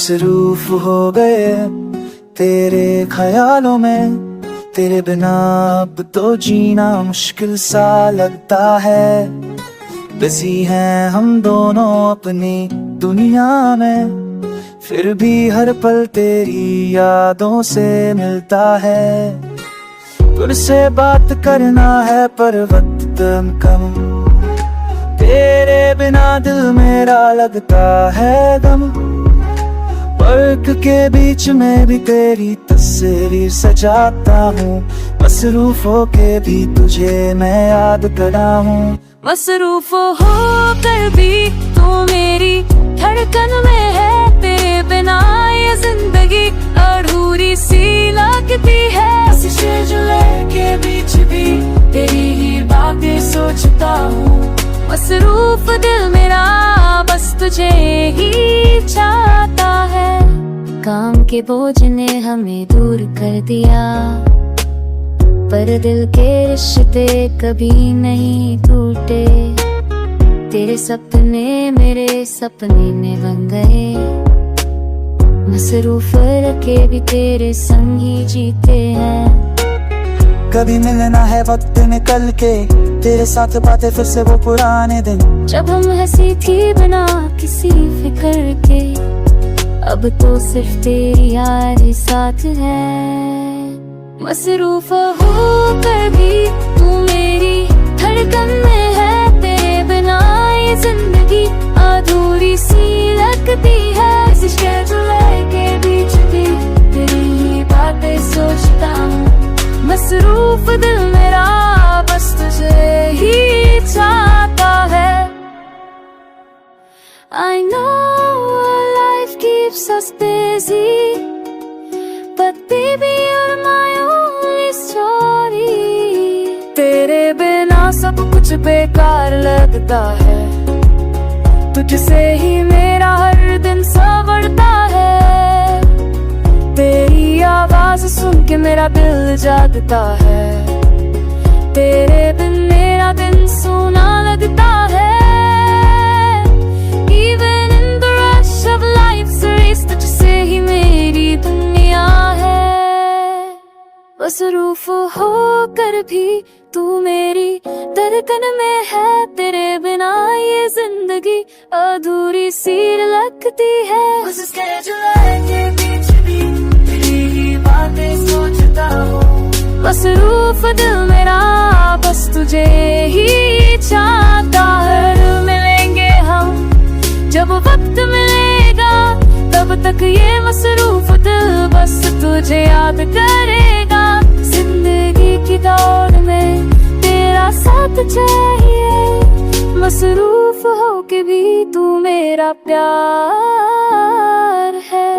मसरूफ हो गए तेरे ख्यालों में, तेरे बिना अब तो जीना मुश्किल सा लगता है। बिजी हैं हम दोनों अपनी दुनिया में, फिर भी हर पल तेरी यादों से मिलता है। तुझसे बात करना है पर वक्त कम, तेरे बिना दिल मेरा लगता है गम। वर्क के बीच में भी तेरी तस्वीर सजाता हूँ, मसरूफ होके भी तुझे मैं याद करा हूँ। मसरूफ होकर भी तू मेरी धड़कन में है, तेरे बिना ये जिंदगी अधूरी सी लगती है। जुले के बीच भी तेरी ही बातें सोचता हूँ, मसरूफ दिल मेरा बस तुझे ही चाहता है। काम के बोझ ने हमें दूर कर दिया, पर दिल के रिश्ते कभी नहीं टूटे। तेरे सपने मेरे सपने में बन गए, मसरूफ रखे भी तेरे संग ही जीते हैं। कभी मिलना है वक्त निकल के, तेरे साथ बातें फिर से वो पुराने दिन, जब हम हंसी थी बिना किसी फिक्र के। अब तो सिर्फ तेरी याद साथ है, मसरूफ होकर भी तू मेरी धड़कन में है। तेरे बिना ये जिंदगी अधूरी सी लगती है। जुलाई के बीच भी तेरी ही बातें सोचता हूँ, मसरूफ दिल मेरा बस तुझे ही चाहता है। I know life keeps us busy, but baby you're my only story. तेरे बिना सब कुछ बेकार लगता है, तुझसे ही मेरा हर दिन संवरता है। तेरी आवाज सुन के मेरा दिल जागता है, तेरे बिन मेरा दिन सोना लगता है। Even in the rush of life's race, तुझसे ही मेरी दुनिया है। मसरूफ होकर भी तू मेरी धड़कन में है, तेरे बिना ये जिंदगी अधूरी सी लगती है। मसरूफ दिल मेरा बस तुझे ही चाहता है। मिलेंगे हम जब वक्त मिलेगा, तब तक ये मसरूफ दिल बस तुझे याद करेगा। जिंदगी की दौड़ में तेरा साथ चाहिए, मसरूफ होके भी तू मेरा प्यार है।